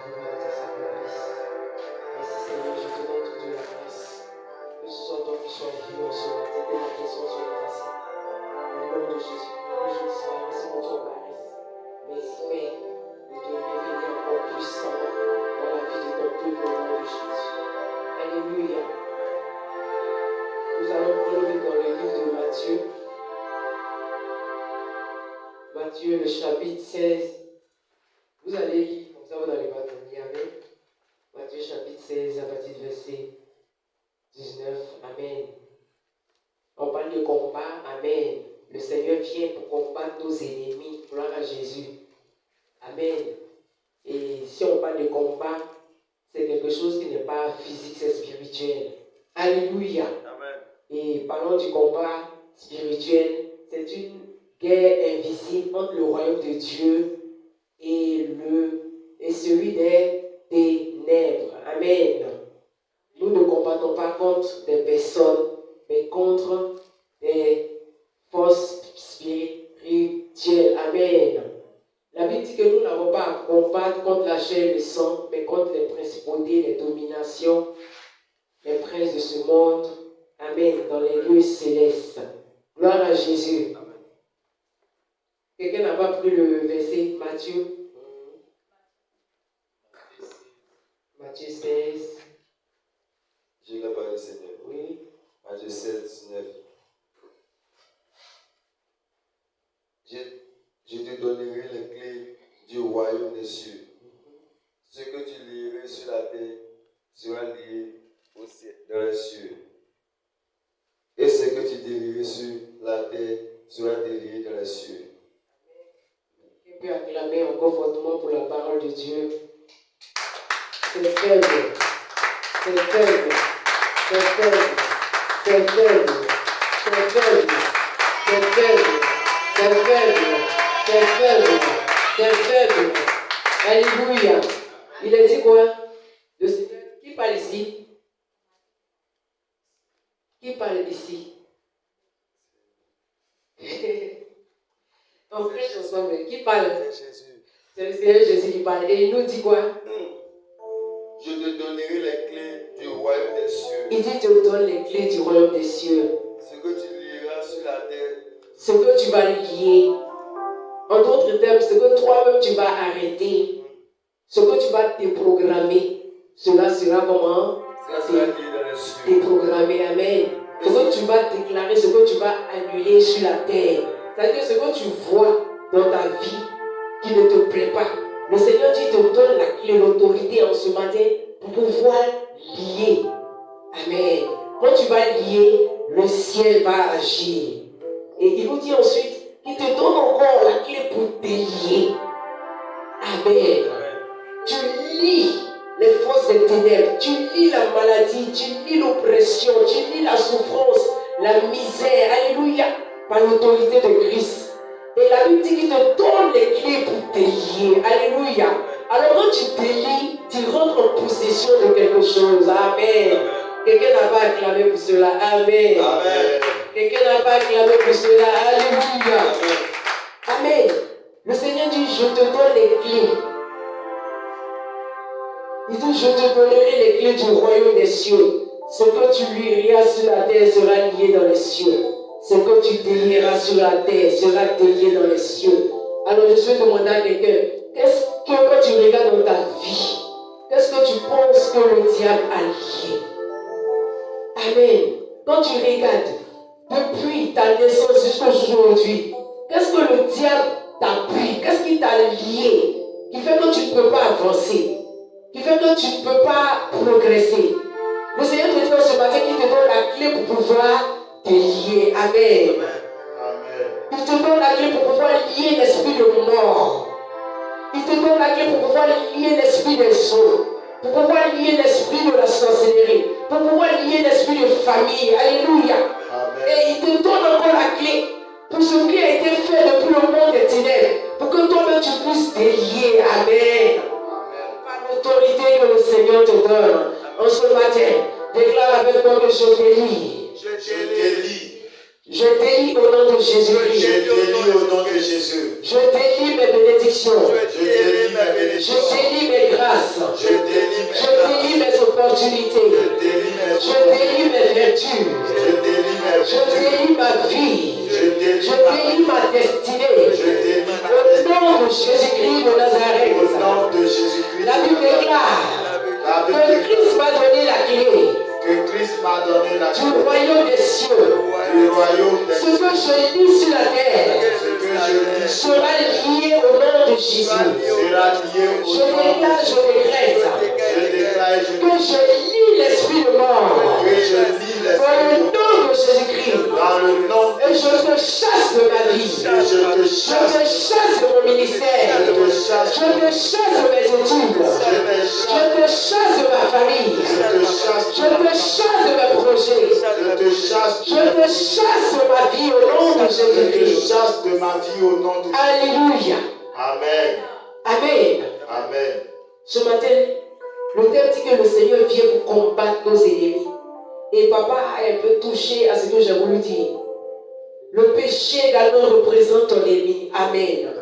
humanité s'accomplisse. Merci Seigneur, je te donne toute la grâce. Que ce soit toi qui sois vu en ce matin, que la question soit facile. Au nom de Jésus, que je disparaisse, que tu apparaisses. Merci Père de te révéler encore puissamment dans la vie de ton peuple au nom de Jésus. Alléluia. Nous allons relever dans le livre de Matthieu. Matthieu, le chapitre 16. Vous allez lire, comme ça vous n'allez pas dormir. Amen. Matthieu, chapitre 16, à partir du verset 19. Amen. On parle de combat. Amen. Le Seigneur vient pour combattre nos ennemis. Gloire à Jésus. Amen. Et si on parle de combat, c'est quelque chose qui n'est pas physique, c'est spirituel. Alléluia. Amen. Et parlons du combat spirituel. C'est une guerre invisible entre le royaume de Dieu et celui des ténèbres. Amen. Nous ne combattons pas contre des personnes, mais contre des forces spirituelles. Amen. La Bible dit que nous n'avons pas à combattre contre la chair et le sang, mais contre les principautés, les dominations, les princes de ce monde. Amen. Dans les lieux célestes. Gloire à Jésus. Amen. Quelqu'un n'a pas pris le verset Matthieu? Matthieu 16. J'ai la parole, Seigneur. Oui. Matthieu 16, 19. Je te donnerai les clés du royaume des cieux. Ce que tu lieras sur la terre sera lié au ciel, dans les cieux. Et ce que tu délieras sur la terre sera délié dans les cieux. On peut acclamer encore fortement pour la parole de Dieu. C'est faible. C'est faible. C'est faible. C'est faible. C'est faible. C'est faible. C'est faible. C'est faible. C'est faible. Alléluia. Il a dit quoi? Le Seigneur. Qui parle ici? Qui parle ici? On prêche ensemble. Qui parle? C'est le Seigneur Jésus qui parle. Et il nous dit quoi? Je te donnerai les clés du royaume des cieux. Il dit, je te donne les clés du royaume des cieux. Ce que tu lieras sur la terre. Ce que tu vas lier. En d'autres termes, ce que toi-même tu vas arrêter. Ce que tu vas déprogrammer. Cela sera comment? Cela sera lié dans les cieux. Déprogrammé. Amen. Ce que tu vas déclarer, ce que tu vas annuler sur la terre. C'est-à-dire ce que tu vois dans ta vie qui ne te plaît pas. Le Seigneur dit, te donne la clé, l'autorité en ce matin pour pouvoir lier. Amen. Quand tu vas lier, le ciel va agir. Et il nous dit ensuite qu'il te donne encore la clé pour délier. Amen. Tu lis les forces des ténèbres, tu lis la maladie, tu lis l'oppression, tu lis la souffrance, la misère. Alléluia. Par l'autorité de Christ. Et la Bible dit qu'il te donne les clés pour délier. Alléluia. Alors quand tu délies, tu rentres en possession de quelque chose. Amen. Quelqu'un n'a pas acclamé pour cela. Amen. Amen. Quelqu'un n'a pas acclamé pour cela. Alléluia. Amen. Le Seigneur dit, je te donne les clés. Il dit, je te donnerai les clés du royaume des cieux. Ce que tu lieras sur la terre sera lié dans les cieux. Ce que tu délieras sur la terre sera délié dans les cieux. Alors je suis demandé à quelqu'un, qu'est-ce que quand tu regardes dans ta vie, qu'est-ce que tu penses que le diable a lié? Amen. Quand tu regardes, depuis ta naissance jusqu'à aujourd'hui, qu'est-ce que le diable t'a pris? Qu'est-ce qui t'a lié? Qui fait que tu ne peux pas avancer? Qui fait que tu ne peux pas progresser? Le Seigneur te dit ce matin qu'il te donne la clé pour pouvoir te lier. Amen. Amen. Il te donne la clé pour pouvoir lier l'esprit de mort. Il te donne la clé pour pouvoir lier l'esprit des eaux. Pour pouvoir lier l'esprit de la sorcellerie. Pour pouvoir lier l'esprit de famille. Alléluia. Amen. Et il te donne encore la clé pour ce qui a été fait depuis le monde des ténèbres. Pour que toi-même tu puisses te lier. Amen. Par l'autorité que le Seigneur te donne. En ce matin, déclare avec moi que je te lie. Je délie. Je délie au nom de Jésus-Christ. Je délie au nom de Jésus. Je délie mes bénédictions. Je délie mes bénédictions. Je délie mes grâces. grâces. Je délie Je délie mes opportunités. Je délie mes vertus. Je délie ma vie. Je délie ma destinée. Au nom de Jésus-Christ de Nazareth. La Bible déclare que Christ m'a donné la clé du royaume des cieux. Ce que je lis sur la terre sera lié au nom de Jésus. Je déclare, je décrète que je lis l'esprit de mort dans le nom de Jésus-Christ. Et je te chasse de ma vie. Je te chasse de mon ministère. Je te chasse de mes études. Je te chasse de ma famille. Je te chasse de mes projets. Je te chasse de ma vie au nom de Jésus-Christ. Alléluia. Amen. Amen. Amen. Ce matin, le thème dit que le Seigneur vient pour combattre nos ennemis. Et papa a un peu touché à ce que j'ai voulu dire. Le péché également représente ton ennemi. Amen.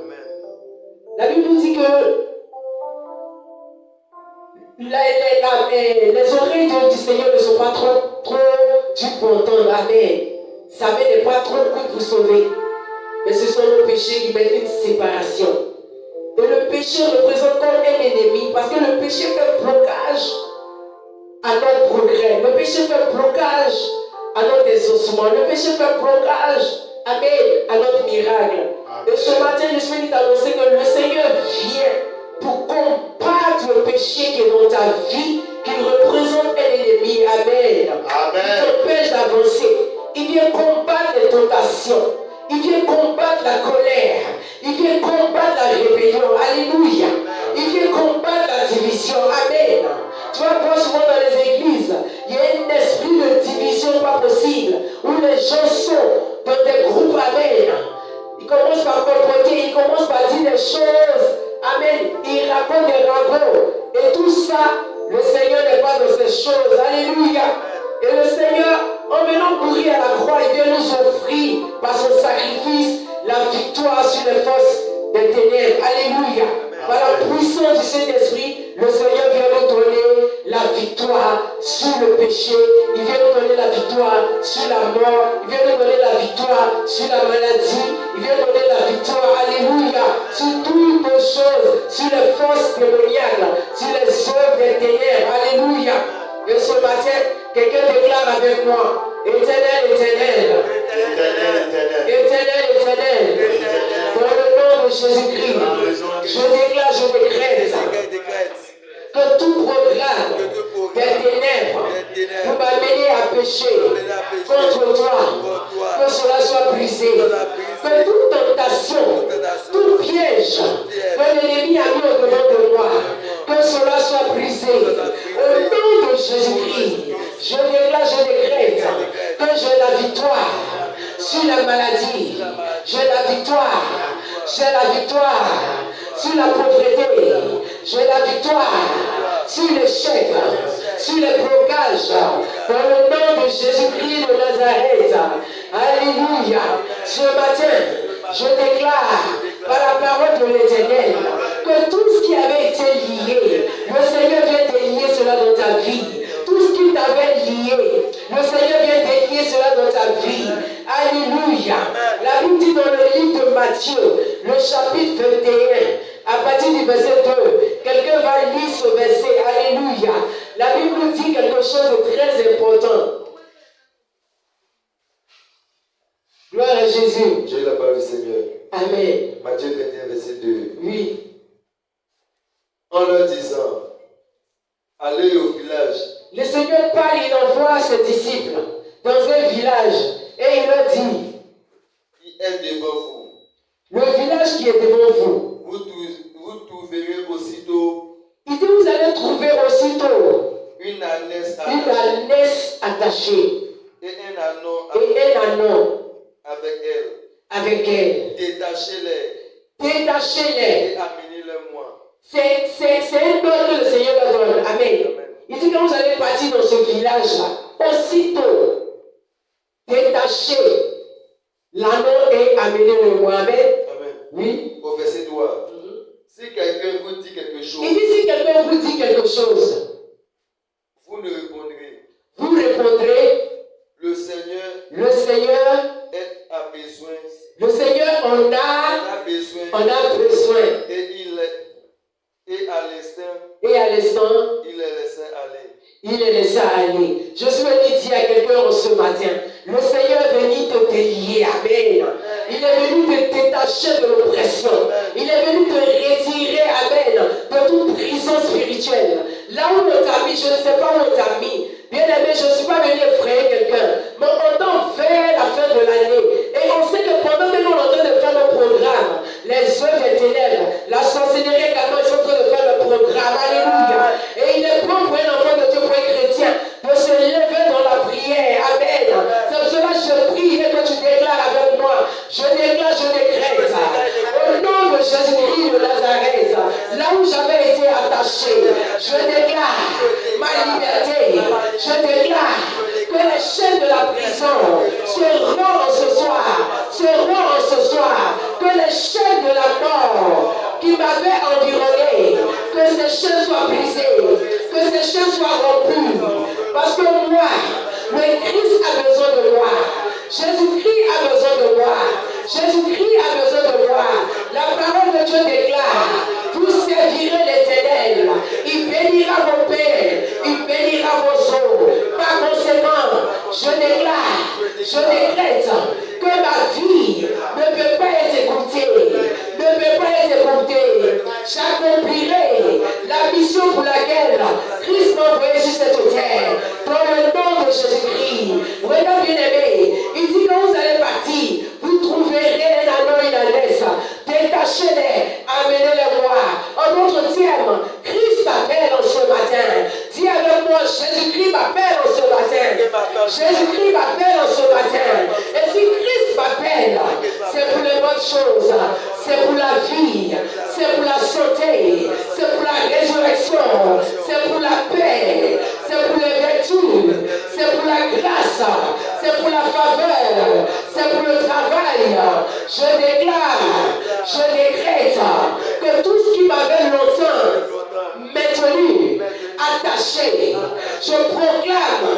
La Bible nous dit que les oreilles du Seigneur ne sont pas trop dures pour entendre. Amen. Sa main n'est pas trop courte pour sauver. Mais ce sont nos péchés qui mettent une séparation. Et le péché représente comme un ennemi parce que le péché fait blocage à notre progrès. Le péché fait blocage à notre exaucement. Le péché fait blocage, amen, à notre miracle. Amen. Et ce matin, je suis venu t'annoncer que le Seigneur vient pour combattre le péché qui est dans ta vie, qui représente un ennemi. Amen. Amen. Qui t'empêche d'avancer. Il vient combattre les tentations. Il vient combattre la colère. Il vient combattre la rébellion. Alléluia. Il vient combattre la division. Amen. Tu vas voir souvent dans les églises, il y a un esprit de division pas possible, où les gens sont dans des groupes. Amen. Ils commencent par comporter, ils commencent par dire des choses. Amen. Ils racontent des ragots. Et tout ça, le Seigneur n'est pas dans ces choses. Alléluia. Et le Seigneur, en venant mourir à la croix, il vient nous offrir par son sacrifice la victoire sur les forces des ténèbres. Alléluia. Par la puissance du Saint-Esprit, le Seigneur vient nous donner la victoire sur le péché. Il vient nous donner la victoire sur la mort. Il vient nous donner la victoire sur la maladie. Il vient nous donner la victoire, alléluia, sur toutes les choses, sur les forces démoniaques, sur les œuvres des ténèbres. Alléluia. Et ce matin, quelqu'un déclare avec moi, Éternel, Éternel, Éternel, Éternel, dans le nom de Jésus-Christ, je déclare, je décrète que tout programme des ténèbres pour m'amener à pécher contre toi, que cela soit brisé, que toute tentation, tout piège que l'ennemi a mis au-devant de moi, que cela soit brisé. Au nom de Jésus-Christ, je déclare, je décrète que j'ai la victoire sur la maladie, j'ai la victoire sur la pauvreté, j'ai la victoire sur l'échec, sur les blocages, dans le nom de Jésus-Christ de Nazareth. Alléluia. Ce matin, je déclare par la parole de l'Éternel que tout ce qui avait été lié, le Seigneur vient délier cela dans ta vie. Tout ce qui t'avait lié, le Seigneur vient délier cela dans ta vie. Alléluia. La Bible dit dans le livre de Matthieu, le chapitre 21, à partir du verset 2, quelqu'un va lire ce verset. Alléluia. La Bible nous dit quelque chose de très important. Gloire à Jésus. J'ai la parole du Seigneur. Amen. Matthieu 21, verset 2. Oui. En leur disant, allez au village. Le Seigneur parle, il envoie ses disciples dans un village et il leur dit, qui est devant vous. Le village qui est devant vous. Vous trouverez aussitôt. Il dit, vous allez trouver aussitôt Une ânesse attachée et un ânon avec elle. Détachez-les. Et amenez-les-moi. C'est un ordre que le Seigneur leur donne. Amen. Il dit que vous allez partir dans ce village-là. Aussitôt, détachez l'anneau et amenez-le-moi. Amen. Amen. Oui. Au verset 3. Si quelqu'un vous dit quelque chose, Il dit si quelqu'un vous dit quelque chose, vous ne répondrez. vous répondrez, Le Seigneur le Seigneur a besoin. Le Seigneur On a besoin. on a besoin. Et à l'instant, Et à l'instant, il est laissé aller. il est laissé aller. Je suis venu dire à quelqu'un ce matin, le Seigneur est venu te délier. Amen. Il est venu te détacher de l'oppression. Il est venu te retirer, amen, de toute prison spirituelle. Là où on t'a mis, je ne sais pas où on t'a mis. Bien aimé, je ne suis pas venu effrayer quelqu'un. Mais on tend vers la fin de l'année. Et on sait que pendant que nous on est en train de faire le programme, les œuvres des ténèbres, la sorcellerie également, ils sont en train de faire le programme. Alléluia. Et il est bon pour un enfant de Dieu, pour un chrétien, de se lever dans la prière. Amen. C'est pour cela que je prie et que tu déclares avec moi. Je déclare, je décrète. Au nom de Jésus-Christ de Nazareth, là où j'avais été attaché, je déclare ma liberté. Je déclare que les chaînes de la prison se rompent ce soir. Se rompent ce soir. Que les chaînes de la mort qui m'avaient environné, que ces chaînes soient brisées. Que ces chaînes soient rompues. Parce que moi, le Christ a besoin de moi. Jésus-Christ a besoin de moi. Jésus-Christ a besoin de moi. La parole de Dieu déclare, vous servirez l'Éternel. Il bénira vos pères. Il bénira vos eaux. Par conséquent, je décrète que ma vie ne peut pas être écoutée. Ne peut pas être écoutée. J'accomplirai la mission pour laquelle Christ m'a envoyé sur cette terre. Dans le nom de Jésus-Christ. Regarde bien aimé. Il dit que vous allez partir. Vous trouverez un anneau et une ânesse. Détachez-les. Amenez-les moi. En d'autres termes, Christ m'appelle en ce matin. Dis avec moi, Jésus-Christ m'appelle en ce matin. Jésus-Christ m'appelle en ce matin. Et si Christ m'appelle, c'est pour les bonnes choses. C'est pour la vie. C'est pour la santé. C'est pour la résurrection. C'est pour la paix. C'est pour les vertus. C'est pour la grâce. C'est pour la faveur. C'est pour le travail. Je déclare, je décrète que tout ce qui m'avait longtemps maintenu, attaché, je proclame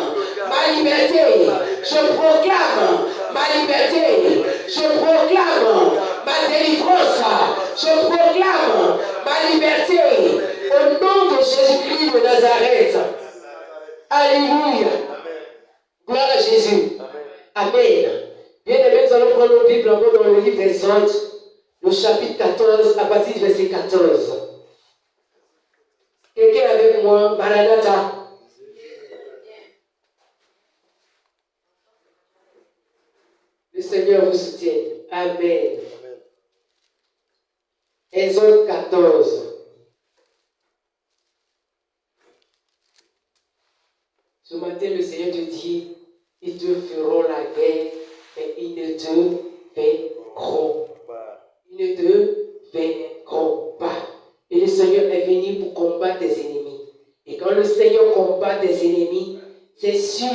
ma liberté. Je proclame ma liberté. Je proclame ma délivrance. Je proclame ma liberté. Au nom de Jésus-Christ de Nazareth. Alléluia. Gloire à Jésus. Amen. Bien aimés, nous allons prendre nos Bibles encore dans le livre des Hôtes, le chapitre 14, à partir du verset 14. Quelqu'un avec moi, Maranatha. Le Seigneur vous soutienne. Amen. Exode 14. Ce matin, le Seigneur te dit, ils te feront la guerre, mais ils ne te vaincront. Ils ne te vaincront pas. Et le Seigneur est venu pour combattre tes ennemis. Et quand le Seigneur combat tes ennemis, c'est sûr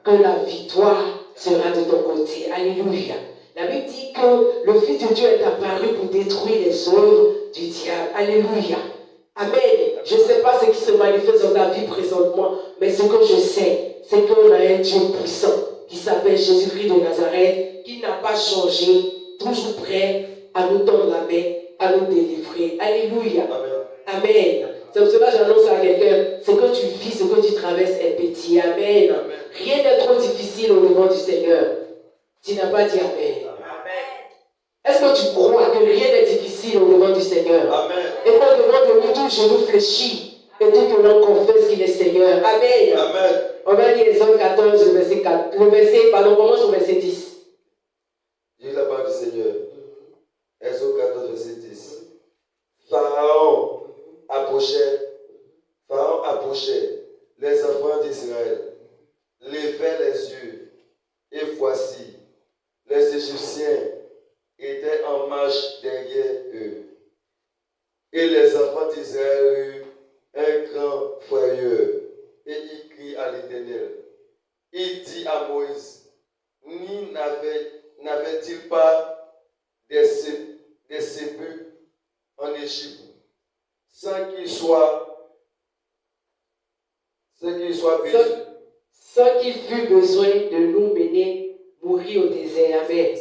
que la victoire sera de ton côté. Alléluia. La Bible dit que le Fils de Dieu est apparu pour détruire les œuvres du diable. Alléluia. Amen. Je ne sais pas ce qui se manifeste dans ta vie présentement, mais ce que je sais, c'est qu'on a un Dieu puissant qui s'appelle Jésus-Christ de Nazareth, qui n'a pas changé, toujours prêt à nous tendre la main, à nous délivrer. Alléluia. Amen. Amen. C'est pour cela que j'annonce à quelqu'un, ce que tu vis, ce que tu traverses est petit. Amen. Amen. Rien n'est trop difficile au devant du Seigneur. Tu n'as pas dit Amen. Est-ce que tu crois que rien n'est difficile au devant du Seigneur? Amen. Et qu'au devant de lui, tout genou fléchit et tout le monde confesse qu'il est Seigneur. Amen. Amen. On va lire Exode 14, le verset 4. Commence au verset 10. Dis la parole du Seigneur. Exode 14, verset 10. Pharaon approchait les enfants d'Israël, levait les yeux, et voici, les Égyptiens étaient en marche derrière eux. Et les enfants d'Israël eurent un grand frayeur, et ils crient à l'Éternel. Il dit à Moïse, n'avait-il pas des sépulcres en Égypte, sans qu'il soit besoin. Sans qu'il fût besoin de nous mener mourir au désert. Amen.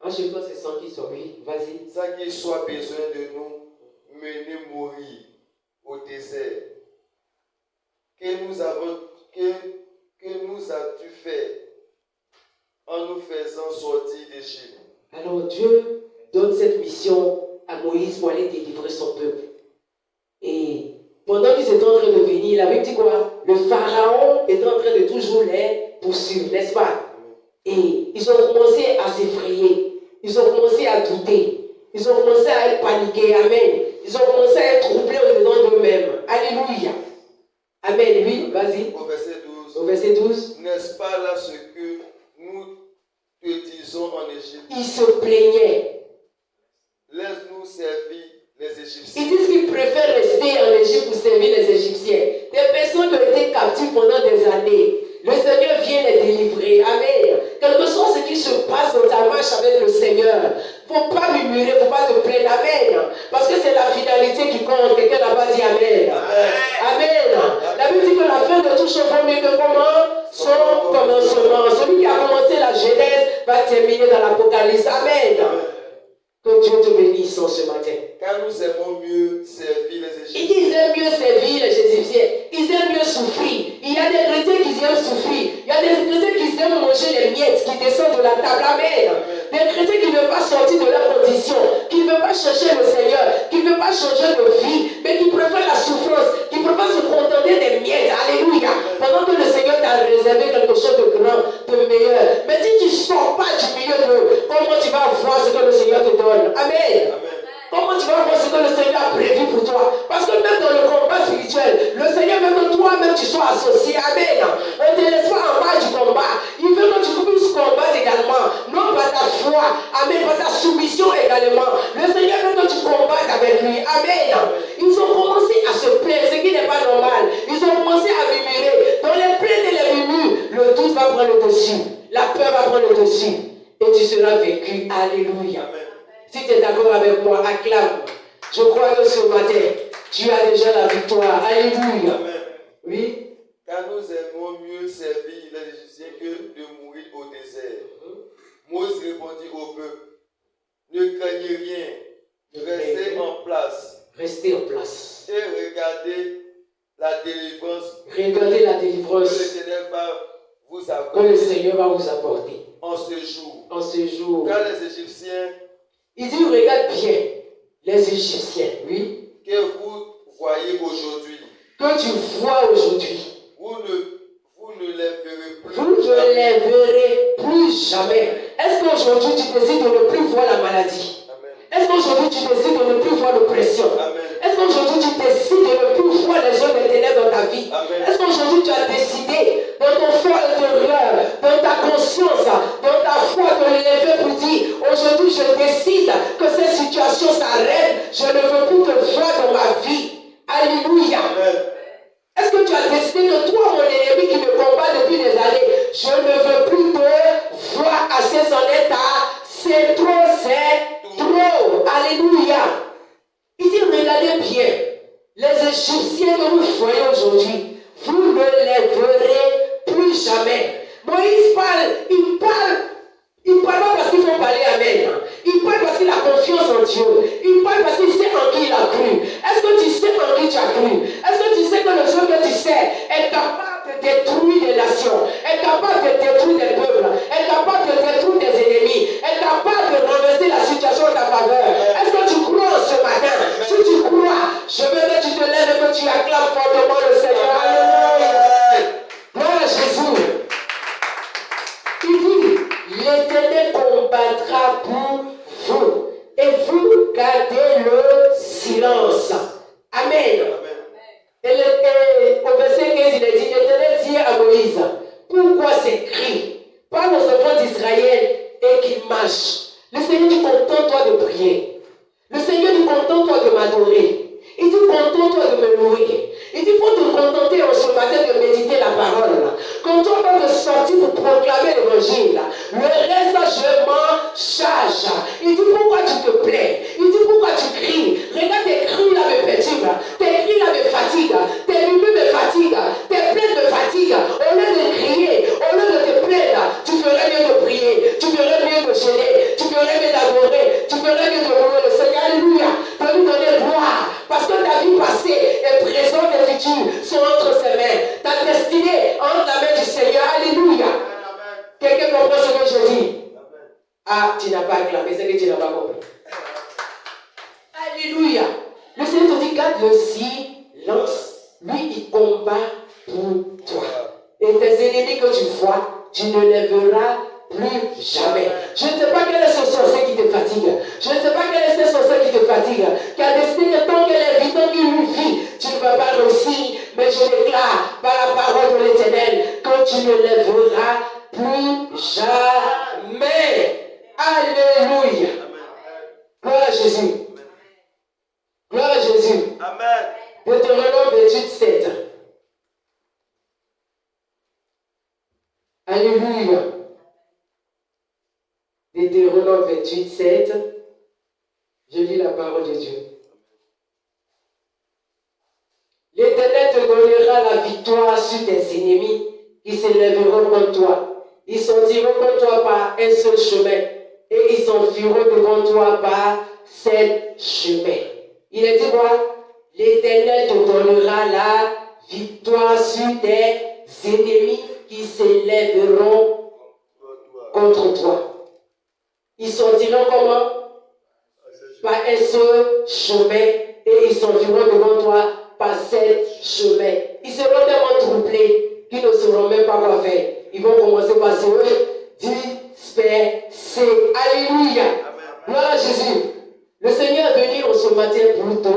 Ah, je pense que c'est sans qu'il soit. Oui, vas-y. Sans qu'il soit besoin de nous mener mourir au désert. Que nous as-tu fait en nous faisant sortir d'Égypte? Alors Dieu donne cette mission à Moïse pour aller délivrer son peuple. Et pendant qu'ils étaient en train de venir, la Bible dit quoi? Le pharaon était en train de toujours les poursuivre, n'est-ce pas? Et ils ont commencé à s'effrayer. Ils ont commencé à douter. Ils ont commencé à être paniqués. Amen. Ils ont commencé à être troublés au-dedans d'eux-mêmes. Alléluia. Amen. Oui, vas-y. Au verset 12. Au verset 12. N'est-ce pas là ce que nous te disons en Égypte? Ils se plaignaient. Laisse-nous servir les Égyptiens. Ils disent qu'ils préfèrent rester en Égypte pour servir les Égyptiens. Des personnes qui ont été captives pendant des années. Le Seigneur vient les délivrer. Amen. Quel que soit ce qui se passe dans ta marche avec le Seigneur, il ne faut pas murmurer, il ne faut pas te plaindre. Amen. Parce que c'est la finalité qui compte. Quelqu'un n'a pas dit Amen. Amen. La Bible dit que la fin de tout chose vaut mieux que comment? Son commencement. Celui qui a commencé la Genèse va terminer dans l'Apocalypse. Amen. Que Dieu te bénisse en ce matin. Car nous aimons mieux servir les Égyptiens. Ils aiment mieux servir les Égyptiens. Ils aiment mieux souffrir. Il y a des chrétiens qui aiment souffrir. Il y a des chrétiens qui aiment manger les miettes qui descendent de la table. Amen. Des chrétiens qui ne veulent pas sortir de leur condition, qui ne veulent pas chercher le Seigneur, qui ne veulent pas changer de vie, mais qui préfèrent la souffrance, qui préfèrent se contenter des miettes. Alléluia. Pendant que le Seigneur t'a réservé quelque chose de grand, de meilleur. Mais si tu ne sors pas du milieu d'eux, comment tu vas voir ce que le Seigneur te donne? Amen. Comment tu vas voir ce que le Seigneur a prévu pour toi? Parce que même dans le combat spirituel, le Seigneur veut que toi-même tu sois associé. Amen. On ne te laisse pas en bas du combat. Il veut que tu puisses combattre également. Non par ta foi. Amen. Par ta soumission également. Le Seigneur veut que tu combattes avec lui. Amen. Ils ont commencé à se plaindre, ce qui n'est pas normal. Ils ont commencé à murmurer. Dans les plaintes et les murmures, le doute va prendre le dessus. La peur va prendre le dessus. Et tu seras vaincu. Alléluia. Amen. Si tu es d'accord avec moi, acclame. Je crois que ce matin, tu as déjà la victoire. Alléluia. Amen. Oui. Car nous aimons mieux servir les Égyptiens que de mourir au désert. Moïse répondit au peuple, ne craignez rien, restez en place. Restez en place. Et regardez la délivrance Regardez la que délivrance l'Éternel va vous que le accorder Seigneur va vous apporter en ce jour. en ce jour. Car les Égyptiens Il dit, regarde bien les Égyptiens, oui, que vous voyez aujourd'hui, que tu vois aujourd'hui. vous ne les verrez plus. Vous ne les verrez plus jamais. Est-ce qu'aujourd'hui tu décides de ne plus voir la maladie? Amen. Est-ce qu'aujourd'hui tu décides de ne plus voir l'oppression? Amen. Est-ce qu'aujourd'hui tu décides de ne plus voir les œuvres des ténèbres dans ta vie? Amen. Est-ce qu'aujourd'hui tu as décidé dans ton fort intérieur, dans ta conscience, dans ta foi de lever pour dire aujourd'hui je décide que cette situation s'arrête, je ne veux plus te voir dans ma vie. Alléluia. Amen. Est-ce que tu as décidé que toi, mon ennemi qui me combat depuis des années, je ne veux plus te voir assez en état, c'est trop. Alléluia. Il dit, regardez bien, les Égyptiens que vous voyez aujourd'hui, vous ne les verrez plus jamais. Moïse parle, il parle pas parce qu'il faut parler Amen. Il parle parce qu'il a confiance en Dieu. Il parle parce qu'il sait en qui il a cru. Est-ce que tu sais en qui tu as cru? Est-ce que tu sais que le Dieu que tu sais est capable de détruire des nations, est capable de détruire des peuples, est capable de détruire des ennemis, est capable de renverser la situation en ta faveur? Est-ce que tu crois ce matin? Si tu crois, je veux que tu te lèves et que tu acclames fortement le Seigneur. Alléluia. Gloire à Jésus. Il dit, l'Éternel combattra pour vous et vous gardez le silence. Amen. Et au verset 15, il a dit, l'Éternel dit à Moïse, pourquoi ces cris? Parle aux enfants d'Israël et qu'ils marchent. Le Seigneur dit, contente-toi de prier. Le Seigneur dit, contente-toi de m'adorer. Il dit, contente-toi de me louer. Il dit, il faut te contenter en ce matin de méditer la parole. Quand toi vas te sortir pour proclamer l'évangile, le reste, je m'en charge. Il dit, pourquoi tu te plains? Il dit, pourquoi tu cries? Regarde tes Alléluia. Le Seigneur te dit, garde le silence. Lui, il combat pour toi. Et tes ennemis que tu vois, tu ne les verras plus jamais. Je ne sais pas quel est ce sorcier qui te fatigue. Je ne sais pas quel est ce sorcier qui te fatigue. Qui a décidé que tant qu'elle est vie, tant qu'il lui vit, tu ne vas pas réussir. Mais je déclare par la parole de l'Éternel que tu ne les verras plus jamais. Alléluia. Gloire à Jésus. Gloire à Jésus. Amen. Deutéronome 28, 7. Alléluia. Deutéronome 28, 7. Je lis la parole de Dieu. L'Éternel te donnera la victoire sur tes ennemis qui s'élèveront contre toi. Ils sortiront contre toi par un seul chemin et ils s'enfuiront devant toi par 7 chemins. Il est dit quoi? L'Éternel te donnera la victoire sur tes ennemis qui s'élèveront contre toi. Ils sortiront comment? Par un seul chemin et ils s'enfuiront devant toi par 7 chemins. Ils seront tellement troublés qu'ils ne sauront même pas quoi faire. Ils vont commencer par se disperser. Alléluia. Gloire à Jésus. Le Seigneur est venu en ce matin pour te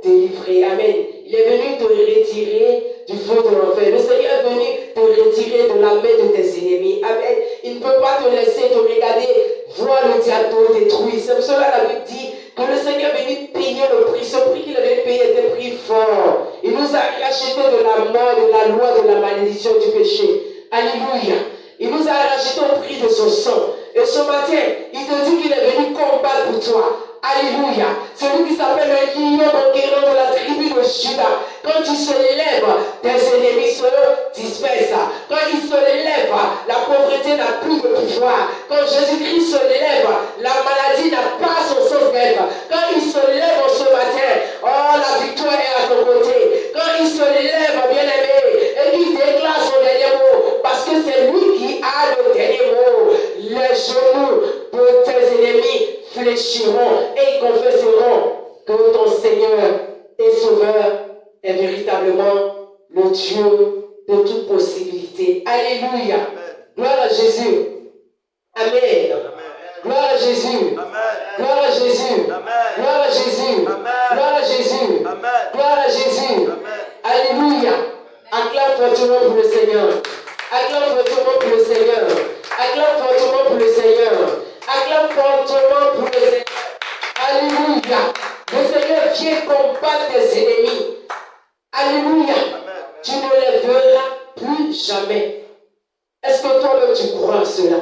délivrer. Amen. Il est venu te retirer du feu de l'enfer. Le Seigneur est venu te retirer de la main de tes ennemis. Amen. Il ne peut pas te laisser te regarder, voir le diable te détruire. C'est pour cela que la Bible dit que le Seigneur est venu payer le prix. Ce prix qu'il avait payé était un prix fort. Il nous a racheté de la mort, de la loi, de la malédiction du péché. Alléluia. Il nous a racheté au prix de son sang. Et ce matin, il te dit qu'il est venu combattre pour toi. Alléluia. Celui qui s'appelle le lion conquérant de la tribu de Juda. Quand tu se lèves, tes ennemis se dispersent. Quand il se lève, la pauvreté n'a plus de pouvoir. Quand Jésus-Christ se lève, la maladie n'a pas son sens d'être. Quand il se lève en ce matin, oh, la victoire est à ton côté. Quand il se lève, bien-aimé, et qu'il déclare son dernier mot, parce que c'est lui qui a le dernier mot. Les genoux de tes ennemis fléchiront et ils confesseront que ton Seigneur et Sauveur est véritablement le Dieu de toute possibilité. Alléluia. Gloire à Jésus. Amen. Gloire à Jésus. Gloire à Jésus. Gloire à Jésus. Gloire à Jésus. Gloire à Jésus. Alléluia. Acclame fortement pour le Seigneur. Acclame fortement pour le Seigneur. Acclame fortement pour le Seigneur. Acclame fortement pour le Seigneur. Alléluia. Le Seigneur vient combattre tes ennemis. Alléluia. Tu ne les verras plus jamais. Est-ce que toi-même tu crois en cela?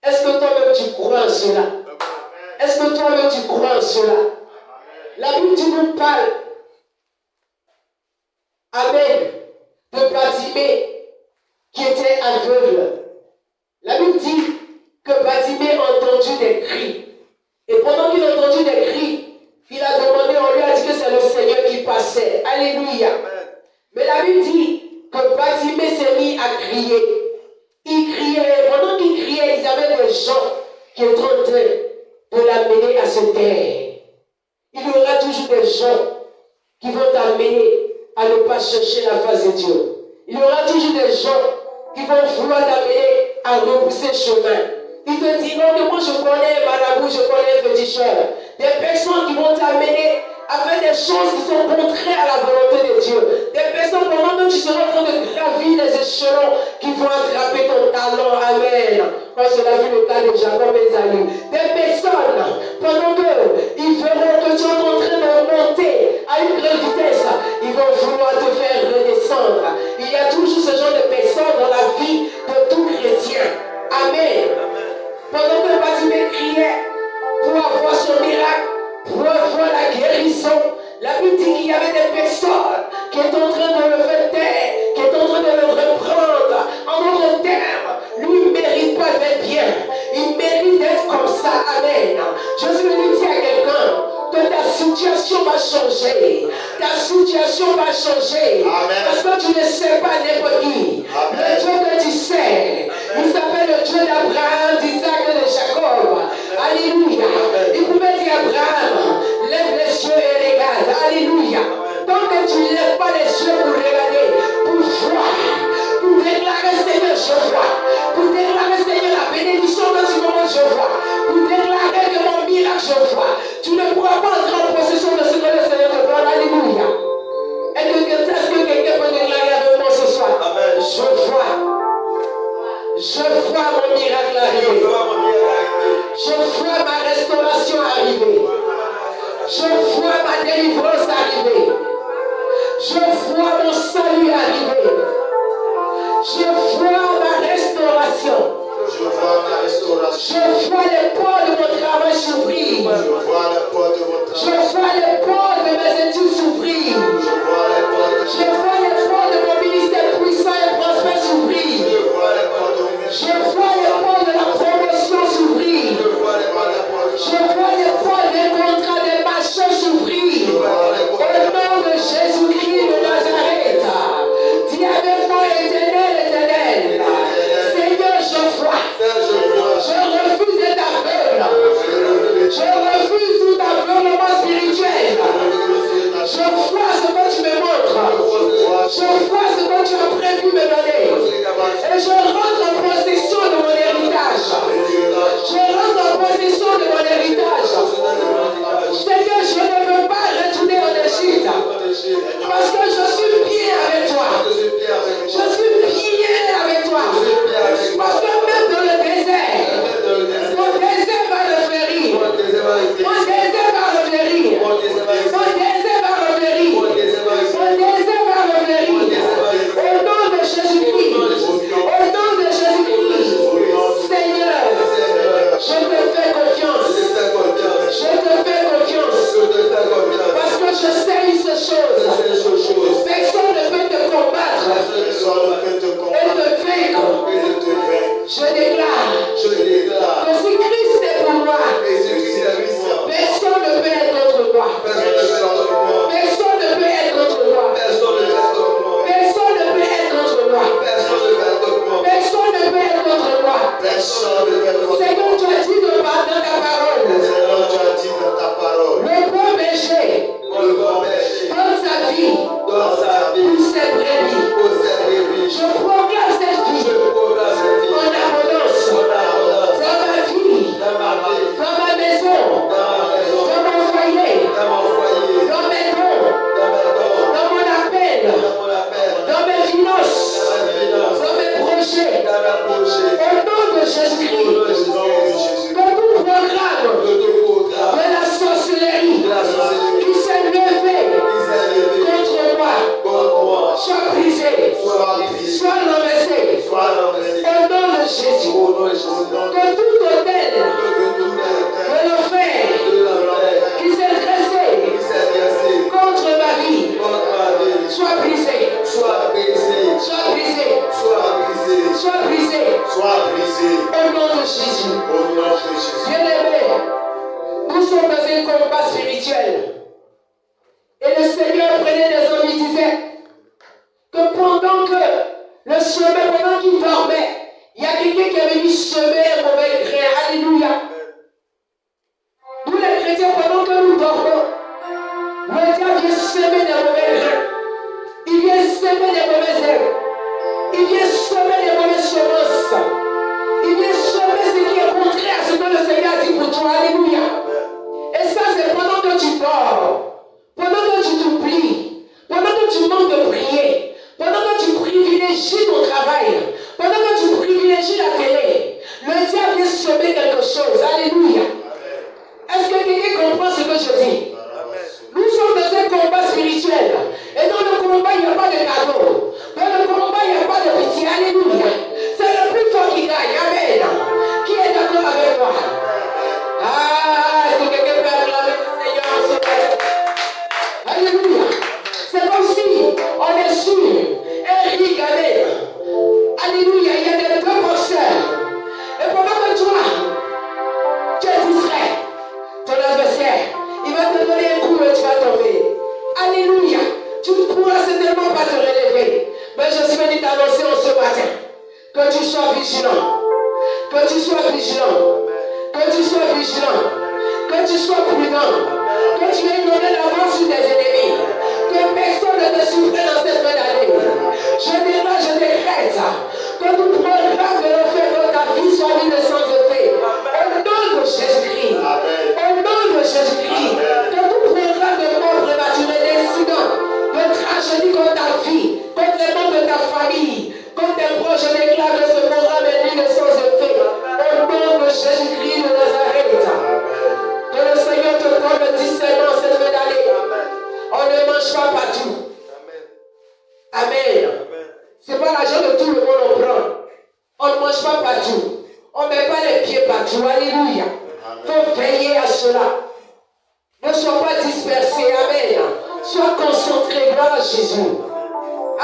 Est-ce que toi-même tu crois en cela? Est-ce que toi-même tu crois en cela? La Bible nous parle. Amen. De Bartimée qui était aveugle. La Bible dit que Bartimée a entendu des cris. Et pendant qu'il a entendu des cris, il a demandé, on lui a dit que c'est le Seigneur qui passait. Alléluia. Mais la Bible dit que Bartimée s'est mis à crier. Il criait, et pendant qu'il criait, il y avait des gens qui étaient en train de l'amener à se taire. Il y aura toujours des gens qui vont t'amener à ne pas chercher la face de Dieu. Il y aura toujours des gens qui vont vouloir t'amener à repousser le chemin. Ils te diront que moi je connais Marabout, je connais Féticheur. Des personnes qui vont t'amener à faire des choses qui sont contraires à la volonté de Dieu. Des personnes pendant que tu seras en train de gravir les échelons qui vont attraper ton talent. Amen. Comme cela fut le cas de Jacob et Esaü. Des personnes, pendant qu'ils verront que tu es en train de monter à une grande vitesse, ils vont vouloir te faire redescendre. Il y a toujours ce genre de personnes dans la vie de tout chrétien. Amen. Pendant que Bartimée criait pour avoir son miracle, pour avoir la guérison, la Bible dit qu'il y avait des personnes qui étaient en train de le faire taire, qui étaient en train de le reprendre. En d'autres termes, lui ne mérite pas d'être bien. Il mérite d'être comme ça. Amen. Je suis venu dire à quelqu'un que ta situation va changer. Ta situation va changer. Amen. Parce que tu ne sais pas n'importe qui. Le Dieu que tu sais, il s'appelle le Dieu d'Abraham, d'Isaac et de Jacob. Alléluia. Il pouvait dire à Abraham, Je vois ma délivrance arriver. Je vois mon salut arriver. Je vois ma restauration. Je vois ma restauration. Je vois les portes de mon travail s'ouvrir. Je vois les portes de mon Je travail. vois les portes de mes études s'ouvrir. Je vois les portes de Je vois les portes de mon ministère puissant et prospère s'ouvrir. Je vois les portes de mon Je vois les portes de la promotion s'ouvrir. Je vois les portes de Je vois les portes des contrats, des marchés s'ouvrir. Au nom de Jésus-Christ de Nazareth. Dis avec moi, éternel, éternel. Seigneur, je vois. Je refuse d'être aveugle. Je refuse tout aveuglement spirituel. Je vois ce que tu me montres. Je vois ce que tu as prévu me donner. Et je rentre en possession de mon héritage. Je rentre en possession de mon héritage. Seigneur, je ne veux pas retourner en Égypte. Parce que je suis bien avec toi. Je suis bien avec toi. Parce que même dans le désert, mon désert va le faire rire. Mon désert va le faire rire. Mon désert va le faire rire. Mon désert va le faire rire. Au nom de Jésus-Christ. Au nom de Jésus-Christ. Seigneur, je te fais confiance. Je te fais confiance. Parce que je sais ces choses. Personne ne peut te combattre et te vaincre. Je déclare que si Christ est pour moi, personne ne peut être contre moi. Personne ne peut être contre moi. Personne ne peut être contre moi. Personne ne peut être contre moi. Seigneur, tu as dit de par dans ta parole. Le bon berger donne sa vie pour ses brebis. Je proclame cette vie en abondance dans ma vie, dans ma maison, dans mon foyer, dans mes dons, dans mon appel, dans mes finances, dans mes projets. Au nom de Jésus-Christ, que tout programme de la sorcellerie qui s'est levé contre moi soit brisé, soit renversé. Au nom de Jésus, que tout hôtel de l'enfer qui s'est dressé contre ma vie soit brisé, soit brisé, soit brisé. Au nom de Jésus. Bien-aimés, nous sommes dans un combat spirituel. Et le Seigneur prenait des hommes, il disait que pendant que le chemin, pendant qu'il dormait, il y a quelqu'un qui est venu semer un mauvais grain. Alléluia. Nous les chrétiens, pendant que nous dormons, le diable vient semer des mauvais grains. Il vient semer des mauvaises herbes. Il vient semer des mauvaises semences. Il vient semer ce qui est contraire à ce que le Seigneur a dit pour toi. Alléluia. Et ça, c'est pendant que tu dors, pendant que tu t'oublies, pendant que tu manques de prier, pendant que tu privilégies ton travail, pendant que tu privilégies la télé. Le diable vient semer quelque chose. Alléluia. Est-ce que quelqu'un comprend ce que je dis? Nous sommes dans un combat spirituel. Et dans le combat, il n'y a pas de cadeau. Dans le combat, il n'y a pas de pitié. Alléluia. C'est le plus fort qui gagne. Amen. Qui est d'accord avec moi? Ah, est-ce que quelqu'un peut acclamer le Seigneur en ce matin?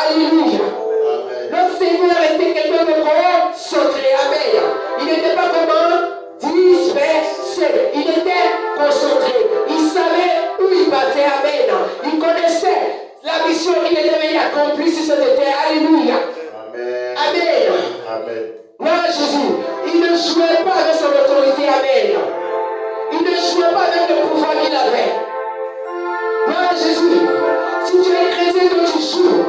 Alléluia. Amen. Le Seigneur était quelqu'un de concentré. Amen. Il n'était pas comment dispersé. Il était concentré. Il savait où il partait. Amen. Il connaissait la mission qu'il était venu accomplir sur cette terre. Alléluia. Amen. Amen. Amen. Gloire à Jésus. Il ne jouait pas avec son autorité. Amen. Il ne jouait pas avec le pouvoir qu'il avait. Gloire à Jésus. Si tu es chrétien, quand tu joues,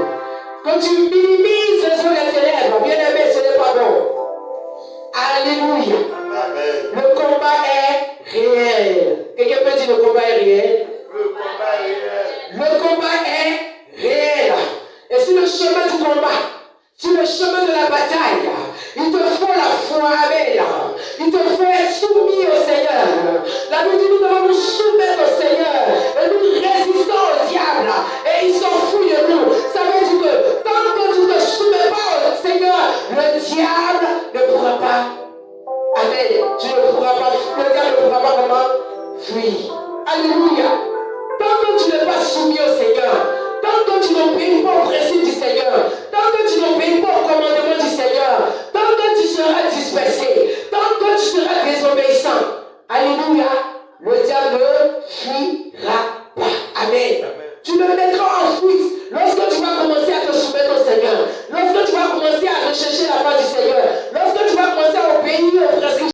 quand tu minimises les œuvres des ténèbres, bien aimé, ce n'est pas bon. Alléluia. Amen. Le combat est réel. Quelqu'un peut dire le combat est réel? Le combat est réel. Le combat est réel. Et sur le chemin du combat, sur le chemin de la bataille, il te faut la foi. Amen. Il te faut être soumis au Seigneur. La Bible dit nous devons nous soumettre au Seigneur. Et nous résistons au diable. Et il s'en fout de nous. Ça veut dire que tant que tu ne te soumets pas au Seigneur, le diable ne pourra pas. Amen. Tu ne pourras pas. Le diable ne pourra pas vraiment fuir. Alléluia. Tant que tu n'es pas soumis au Seigneur, tant que tu n'obéis pas au principe du Seigneur, tant que tu n'obéis pas au commandement du Seigneur, tant que tu seras dispersé, tant que tu seras désobéissant,